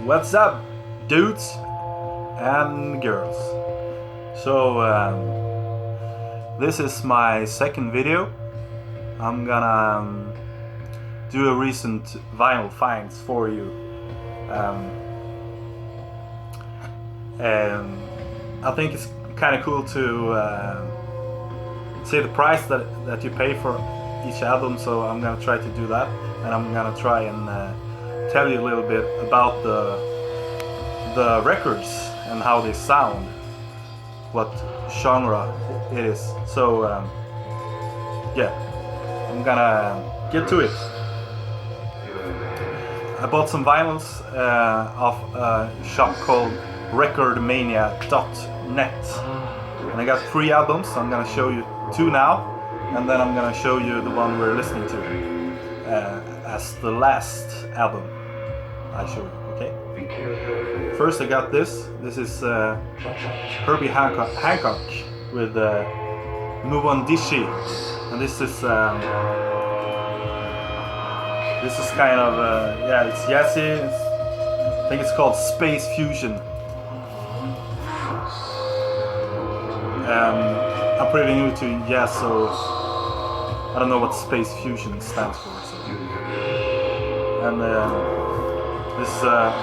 What's up, dudes and girls? So this is my second video. I'm gonna do a recent vinyl finds for you. And I think it's kind of cool to say the price that you pay for each album, so I'm gonna try to do that, and I'm gonna try and tell you a little bit about the records and how they sound, what genre it is. So yeah, I'm gonna get to it. I bought some vinyls off a shop called recordmania.net, and I got 3 albums. I'm gonna show you 2 now, and then I'm gonna show you the one we're listening to as the last album I show you. Okay. First I got this. This is Herbie Hancock with Mudo Chem, and this is kind of yeah, it's jazzy. I think it's called Space Fusion. I'm pretty new to jazz, so I don't know what Space Fusion stands for. So. And this is a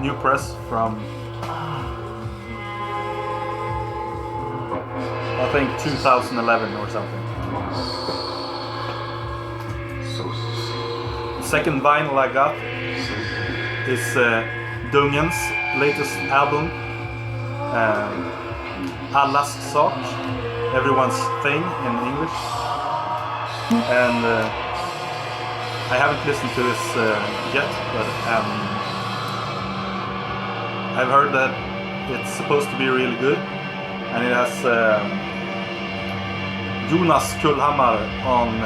new press from, I think, 2011 or something. The second vinyl I got is Dungen's latest album, Allas sak, everyone's thing in English. And I haven't listened to this yet, but I've heard that it's supposed to be really good, and it has Jonas Kullhammar on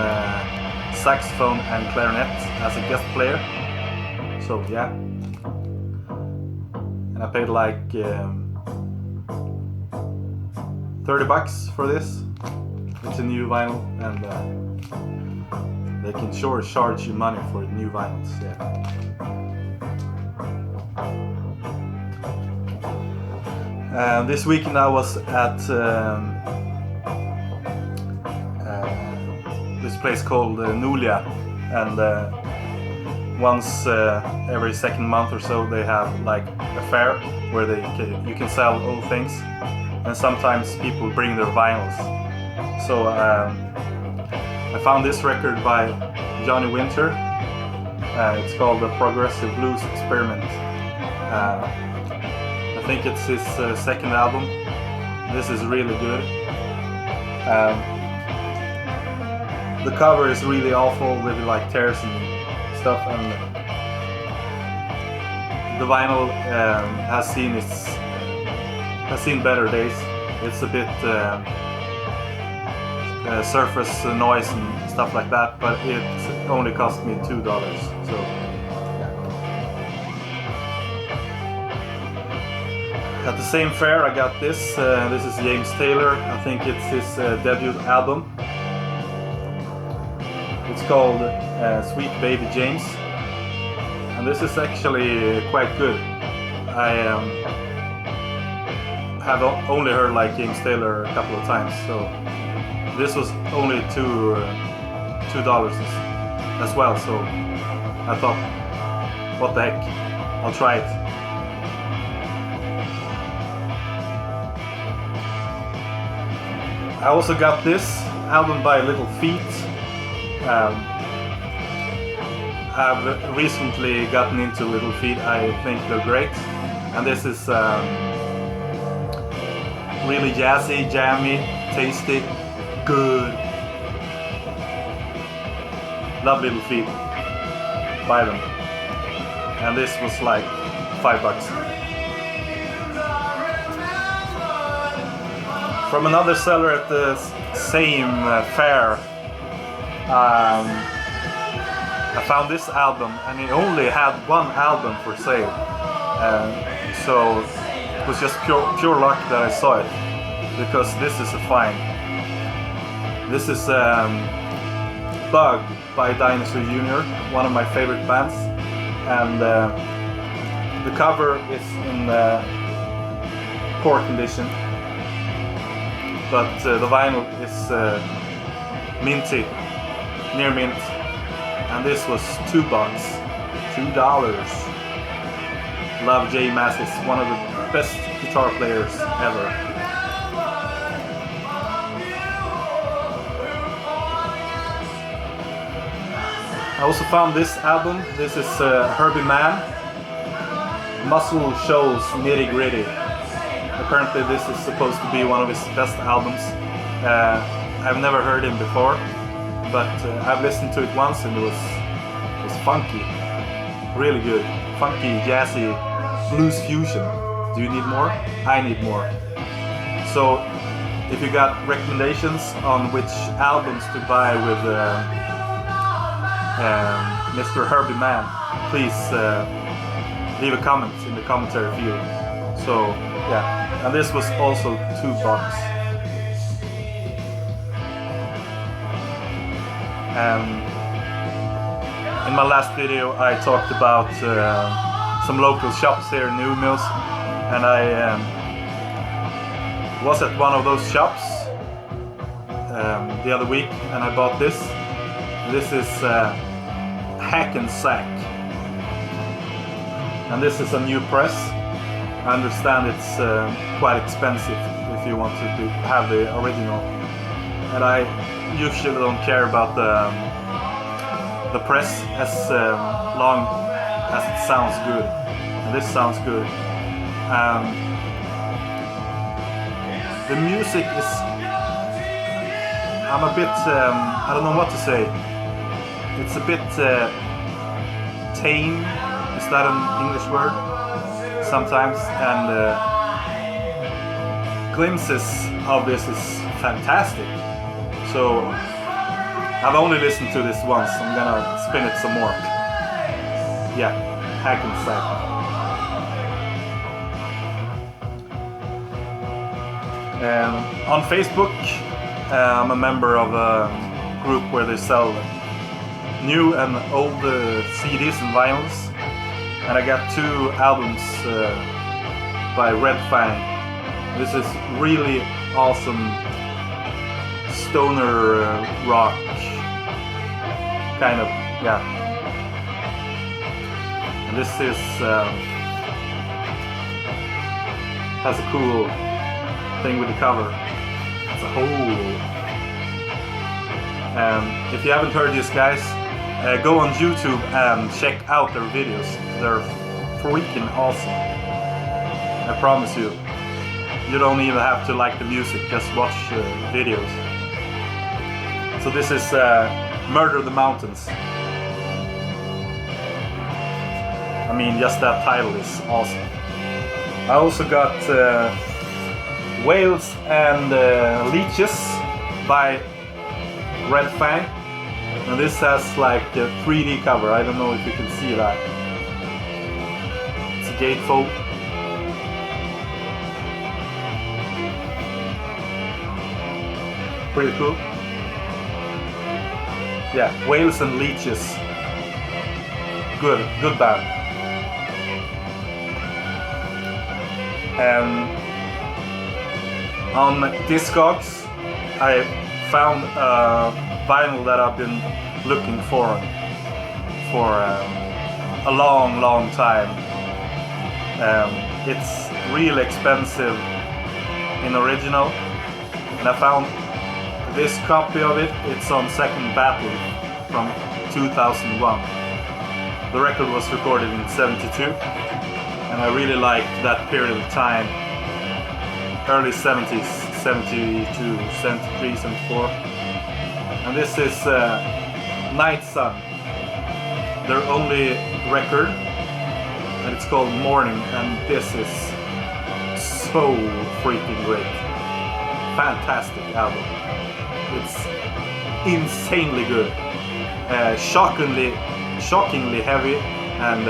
saxophone and clarinet as a guest player. So yeah, and I paid like $30 for this. It's a new vinyl, and they can sure charge you money for new vinyls. Yeah. This weekend I was at this place called Nulia, and once every second month or so they have like a fair where you can sell old things, and sometimes people bring their vinyls. So I found this record by Johnny Winter. It's called The Progressive Blues Experiment. I think it's his second album. This is really good. The cover is really awful with like tears and stuff, and the vinyl has seen better days. It's a bit surface noise and stuff like that, but it only cost me $2. So yeah. At the same fair I got this. This is James Taylor. I think it's his debut album. It's called Sweet Baby James, and this is actually quite good. I have only heard like James Taylor a couple of times, so this was only $2 as well, so I thought, what the heck, I'll try it. I also got this album by Little Feat. I've recently gotten into Little Feat. I think they're great, and this is really jazzy, jammy, tasty, good. Love Little Feat. Buy them. And this was like $5. From another seller at the same fair, I found this album, and he only had 1 album for sale. So it was just pure luck that I saw it, because this is a find. This is Bug by Dinosaur Jr, one of my favorite bands, and The cover is in poor condition, but the vinyl is minty, near mint, and this was $2. Love J Mascis, one of the best guitar players ever. I also found this album. This is Herbie Mann, Muscle Shoals Nitty Gritty. Apparently this is supposed to be one of his best albums. I've never heard him before, but I've listened to it once and it was funky. Really good. Funky, jazzy, blues fusion. Do you need more? I need more. So if you got recommendations on which albums to buy with Mr. Herbie Mann, please leave a comment in the commentary field. So yeah, and this was also $2. In my last video I talked about some local shops here in New Mills, and I was at one of those shops the other week and I bought this. This is Hackensack, and this is a new press. I understand it's quite expensive if you want to have the original, and I usually don't care about the press as long as it sounds good, and this sounds good. The music is, I'm a bit, I don't know what to say. It's a bit tame, is that an English word? Sometimes, and glimpses of this is fantastic. So I've only listened to this once. I'm gonna spin it some more. Yeah, Hackensack. On Facebook, I'm a member of a group where they sell new and old CDs and vinyls, and I got 2 albums by Fang. This is really awesome stoner rock kind of, yeah. And this is has a cool thing with the cover. It's a hole. If you haven't heard these guys, go on YouTube and check out their videos. They're freaking awesome. I promise you. You don't even have to like the music, just watch videos. So this is Murder the Mountains. I mean, just that title is awesome. I also got Whales and Leeches by Fang. And this has like a 3D cover. I don't know if you can see that. It's a gatefold. Pretty cool. Yeah, Whales and Leeches. Good band. On Discogs, I found a vinyl that I've been looking for a long time. It's really expensive in original, and I found this copy of it. It's on Second Battle from 2001. The record was recorded in '72, and I really liked that period of time, early 70s, 72, 73, 74. And this is Night Sun, their only record, and it's called Morning, and this is so freaking great. Fantastic album. It's insanely good, shockingly heavy, and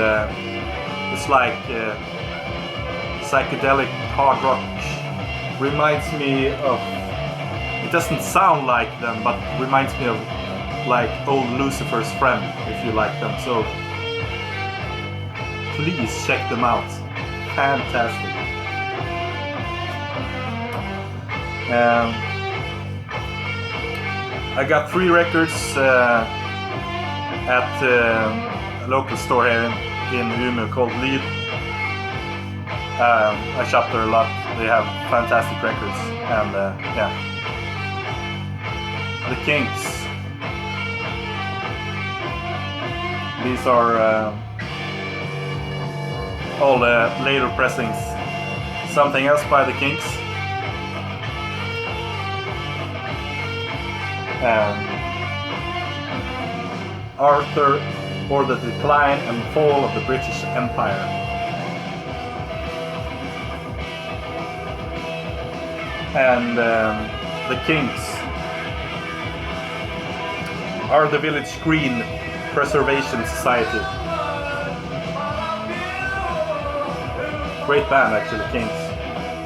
it's like psychedelic hard rock. Reminds me of, it doesn't sound like them, but reminds me of like old Lucifer's Friend, if you like them. So please check them out. Fantastic. I got 3 records at a local store here in Umeå called Lead. I shop there a lot. They have fantastic records, and yeah. The Kinks. These are all the later pressings. Something Else by the Kinks. Arthur, or the Decline and Fall of the British Empire. And the Kinks are the Village Green Preservation Society. Great band actually, Kinks.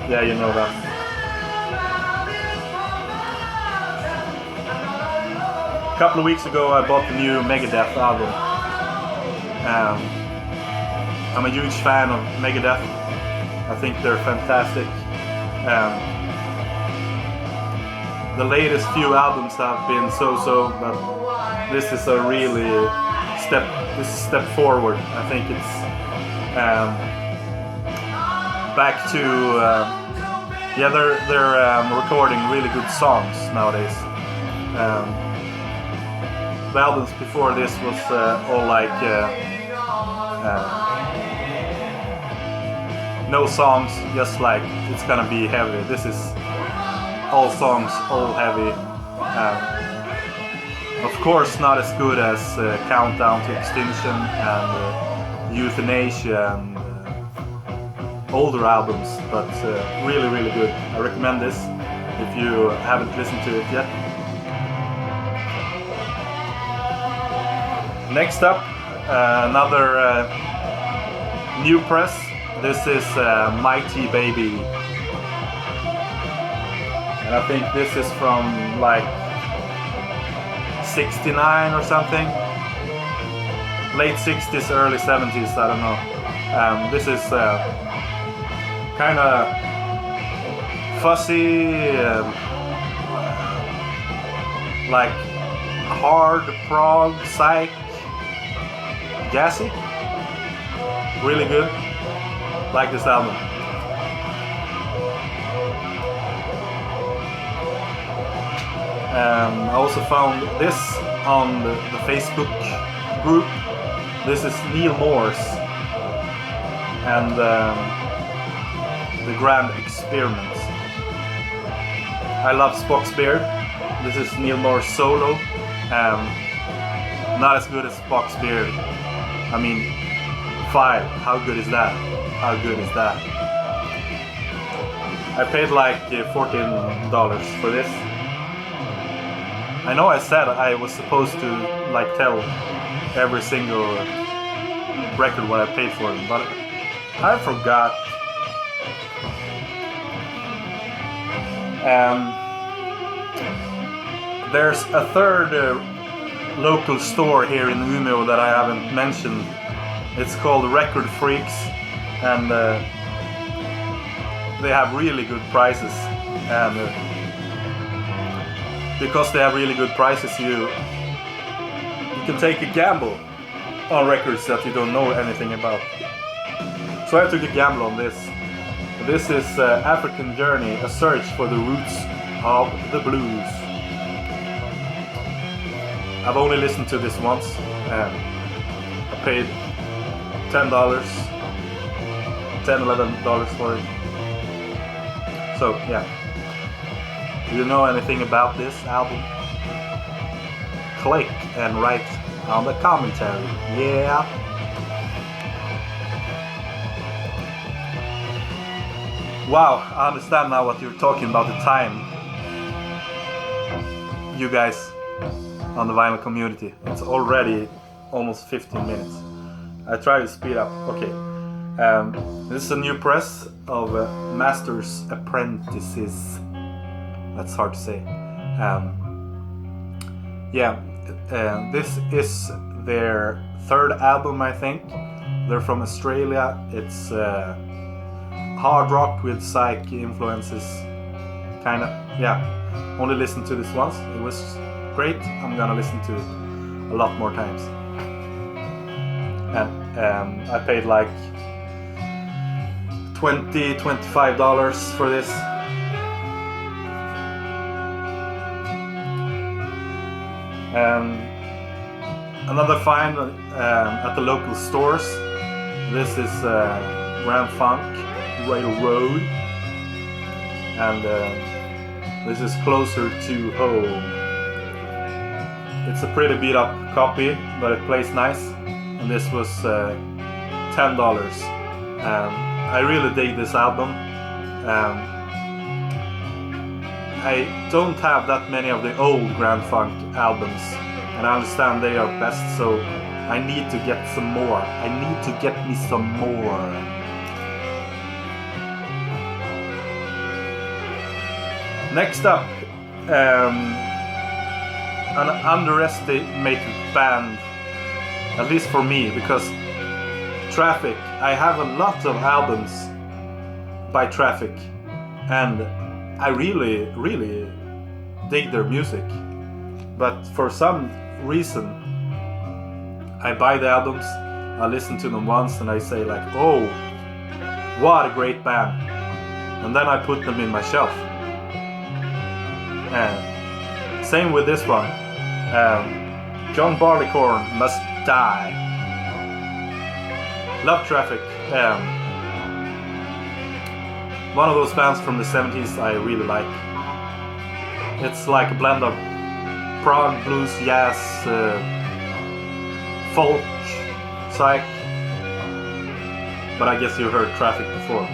Yeah, you know them. A couple of weeks ago I bought the new Megadeth album. I'm a huge fan of Megadeth. I think they're fantastic. The latest few albums have been so-so, but this is a really step forward. I think it's back to yeah, they're recording really good songs nowadays. The albums before this was all like no songs, just like it's gonna be heavy. This is all songs, all heavy. Of course, not as good as Countdown to Extinction and Euthanasia and older albums, but really, really good. I recommend this if you haven't listened to it yet. Next up, another new press. This is Mighty Baby. And I think this is from like 69 or something. Late 60s, early 70s, I don't know. This is kind of fuzzy, like hard prog, psych, gassy. Really good. Like this album. I also found this on the Facebook group. This is Neil Moore's and the Grand Experiment. I love Spock's Beard. This is Neil Moore's solo. Not as good as Spock's Beard. I mean, 5. How good is that? How good is that? I paid like $14 for this. I know I said I was supposed to like tell every single record what I paid for them, but I forgot. There's a third local store here in Umeå that I haven't mentioned. It's called Record Freaks, and they have really good prices. And because they have really good prices, you can take a gamble on records that you don't know anything about. So I took a gamble on this. This is African Journey, a search for the roots of the blues. I've only listened to this once, and I paid $10, $11 for it. So yeah. Do you know anything about this album? Click and write on the commentary. Yeah. Wow, I understand now what you're talking about, the time. You guys on the vinyl community. It's already almost 15 minutes. I try to speed up. Okay. This is a new press of Masters Apprentices. That's hard to say. Yeah, this is their third album, I think. They're from Australia. It's hard rock with psych influences. Kinda, yeah. Only listened to this once. It was great. I'm gonna listen to it a lot more times. And I paid like $25 for this. Another find at the local stores. This is Grand Funk Railroad, and this is Closer to Home. It's a pretty beat up copy, but it plays nice, and this was $10. I really dig this album. I don't have that many of the old Grand Funk albums, and I understand they are best, so I need to get some more. I need to get me some more. Next up, an underestimated band, at least for me, because Traffic, I have a lot of albums by Traffic, and I really dig their music, but for some reason I buy the albums, I listen to them once, and I say like, oh, what a great band, and then I put them in my shelf. And same with this one, John Barleycorn Must Die. Love Traffic. One of those bands from the 70s I really like. It's like a blend of prog, blues, jazz, folk, psych. But I guess you heard Traffic before.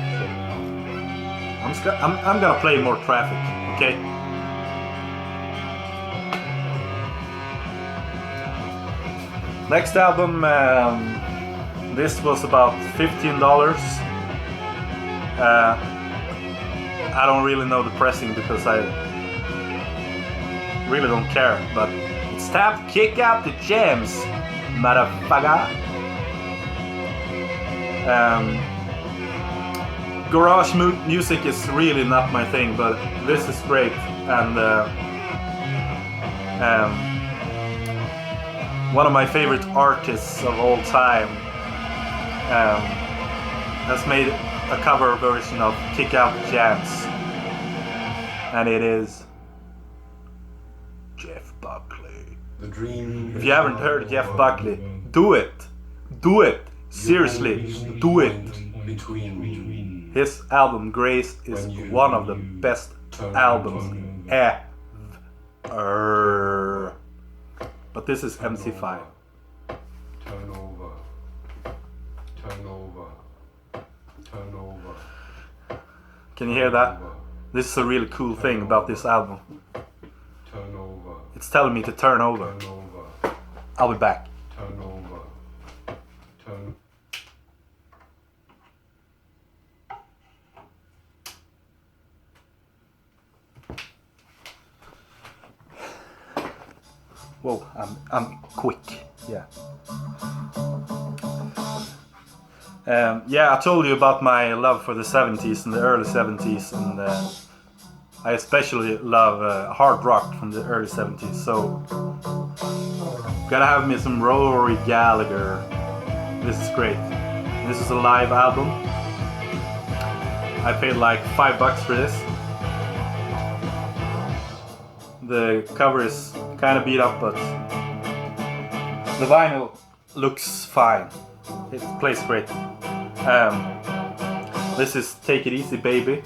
So I'm gonna play more Traffic, okay? Next album, this was about $15. I don't really know the pressing because I really don't care, but it's time to kick out the jams, motherfucker. Garage music is really not my thing, but this is great, and one of my favorite artists of all time has made a cover version of Kick Out the Jams, and it is Jeff Buckley. The dream. If you haven't heard Jeff Buckley, do it. Do it. Seriously, do it. His album Grace is one of the best albums ever. But this is MC5. Turn over. Turn over. Turn over. Can you hear that? This is a really cool thing about this album. Turn over. It's telling me to turn over. Turn over. I'll be back. Turn over. Turn. Whoa, I'm quick. Yeah. Yeah, I told you about my love for the 70s and the early 70s, and I especially love hard rock from the early 70s, so gotta have me some Rory Gallagher. This is great. This is a live album. I paid like $5 for this. The cover is kind of beat up, but the vinyl looks fine. It plays great. This is Take It Easy Baby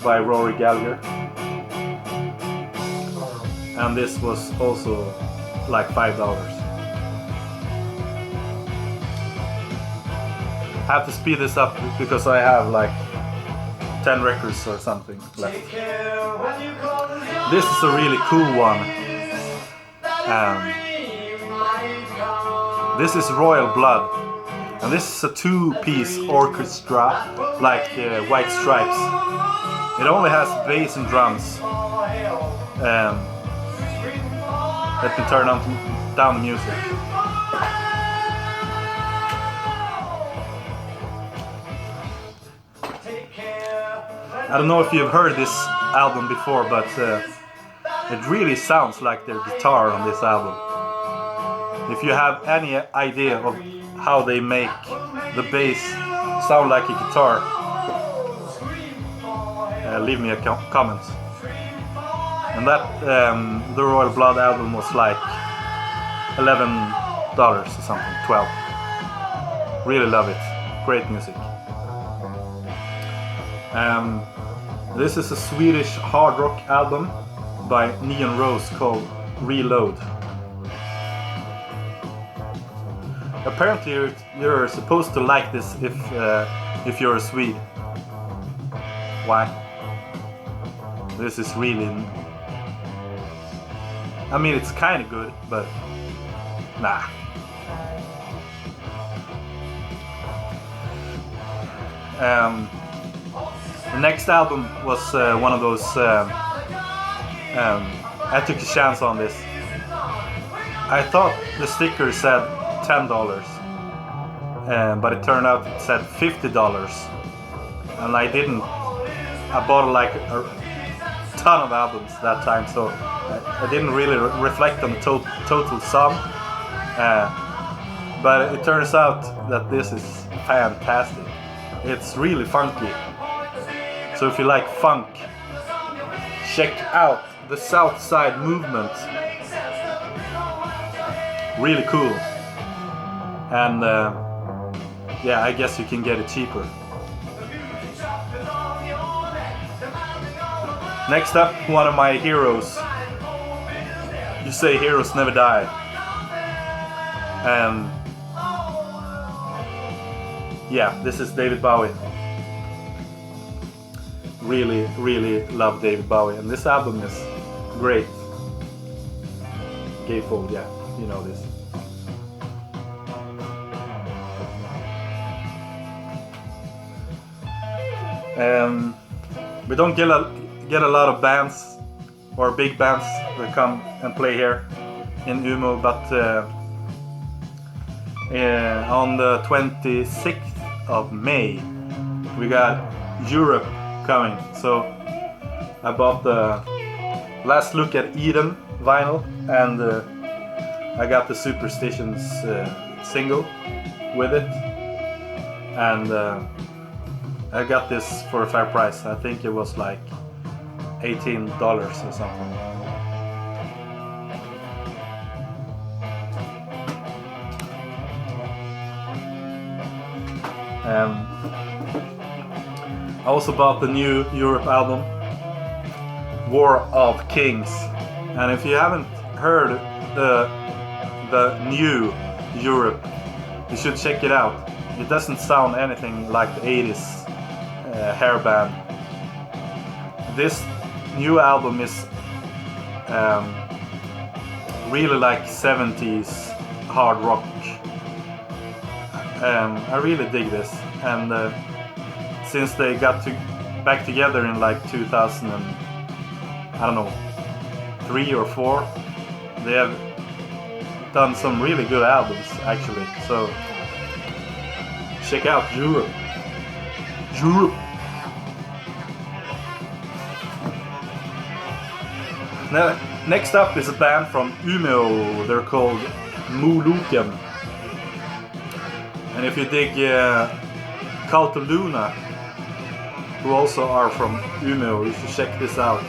by Rory Gallagher, and this was also like $5. I have to speed this up because I have like 10 records or something left. This is a really cool one. This is Royal Blood, and this is a two-piece orchestra like White Stripes. It only has bass and drums. Let me turn down the music. I don't know if you've heard this album before, but it really sounds like their guitar on this album. If you have any idea of how they make the bass sound like a guitar, leave me a comment. And that the Royal Blood album was like $11 or something, 12. Really love it. Great music. This is a Swedish hard rock album by Neon Rose called Reload. Apparently you're supposed to like this if you're a Swede. Why? This is really... I mean, it's kind of good, but nah. The next album was one of those. I took a chance on this. I thought the sticker said $10, but it turned out it said $50, and I didn't. I bought like a ton of albums that time, so I didn't really reflect on the total sum. But it turns out that this is fantastic. It's really funky. So if you like funk, check out the South Side Movement. Really cool. And yeah, I guess you can get it cheaper. Next up, one of my heroes. You say heroes never die. And yeah, this is David Bowie. Really, really love David Bowie, and this album is great. Gatefold, yeah, you know this. We don't get a lot of bands or big bands that come and play here in Umeå, but on the 26th of May we got Europe coming, so I bought the Last Look at Eden vinyl, and I got the Superstitions single with it, and I got this for a fair price. I think it was like $18 or something. I also bought the new Europe album, War of Kings, and if you haven't heard the new Europe, you should check it out. It doesn't sound anything like the 80s hair band. This new album is really like 70s hard rock. I really dig this, and since they got back together in like 2000 and I don't know, 3 or 4, they have done some really good albums actually. So check out Europe. Now, next up is a band from Umeå. They're called Mudo Chem. And if you dig Luna, who also are from Umeå, you should check this out.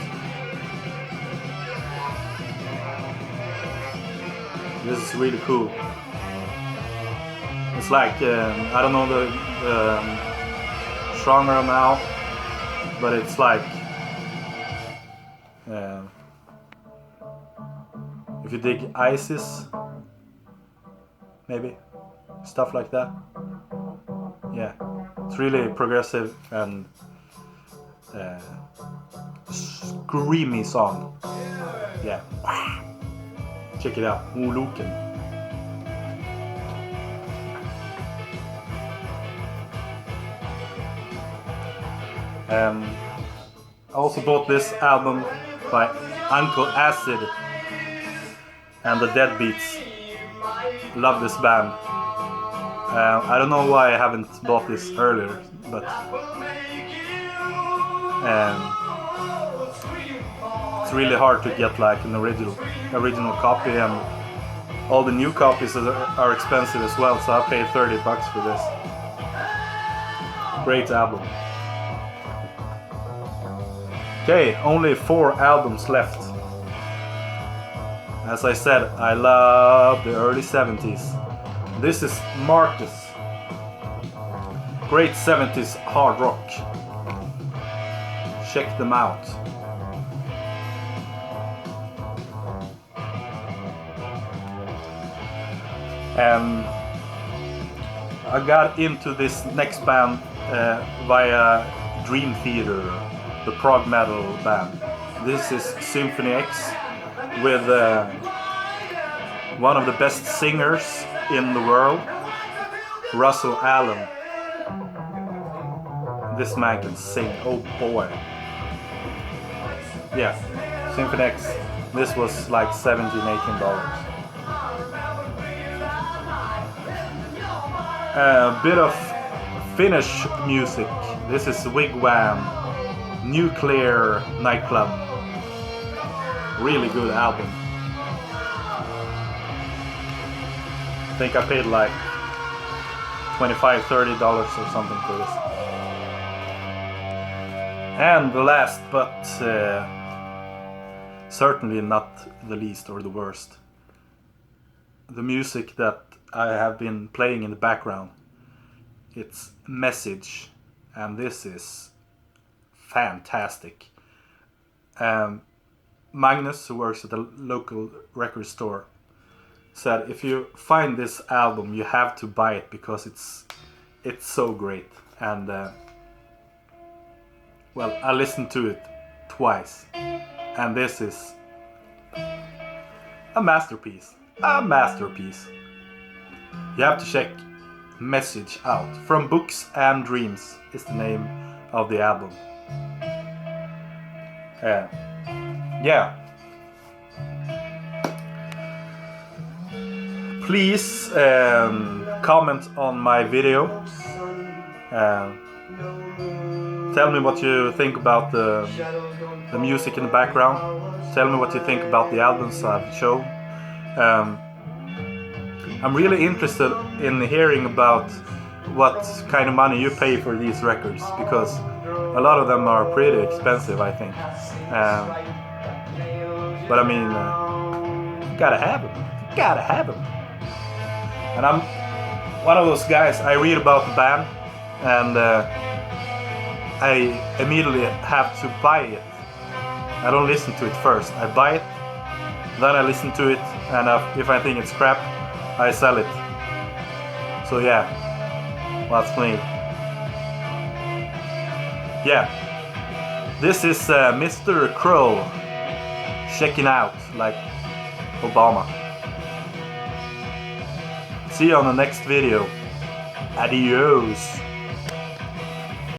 This is really cool. It's like, I don't know the genre now, but it's like, if you dig ISIS, maybe, stuff like that. Yeah, it's really progressive and screamy song. Yeah, check it out, Moluken. I also bought this album by Uncle Acid and the Deadbeats. Love this band. I don't know why I haven't bought this earlier, but It's really hard to get like an original copy, and all the new copies are expensive as well, so I paid $30 for this. Great album. Okay, only 4 albums left. As I said, I love the early 70s. This is Marcus. Great 70s hard rock. Check them out. I got into this next band via Dream Theater, the prog metal band. This is Symphony X with one of the best singers in the world, Russell Allen. This man can sing, oh boy. Yeah, Symphony X. This was like $17, $18. A bit of Finnish music. This is Wigwam, Nuclear Nightclub. Really good album. I think I paid like $25, $30 or something for this. And the last, but certainly not the least or the worst, the music that I have been playing in the background. It's Message, and this is fantastic. Magnus, who works at the local record store, said if you find this album you have to buy it because it's so great. And well, I listened to it twice, and this is a masterpiece. A masterpiece. You have to check Message out. From Books and Dreams is the name of the album. Yeah. Please comment on my video. Tell me what you think about the music in the background. Tell me what you think about the albums I've shown. I'm really interested in hearing about what kind of money you pay for these records, because a lot of them are pretty expensive, I think. But I mean, you gotta have them. You gotta have them. And I'm one of those guys, I read about the band and I immediately have to buy it. I don't listen to it first. I buy it, then I listen to it, and if I think it's crap, I sell it. So yeah, that's me. Yeah, this is Mr. Krull checking out like Obama. See you on the next video. Adios.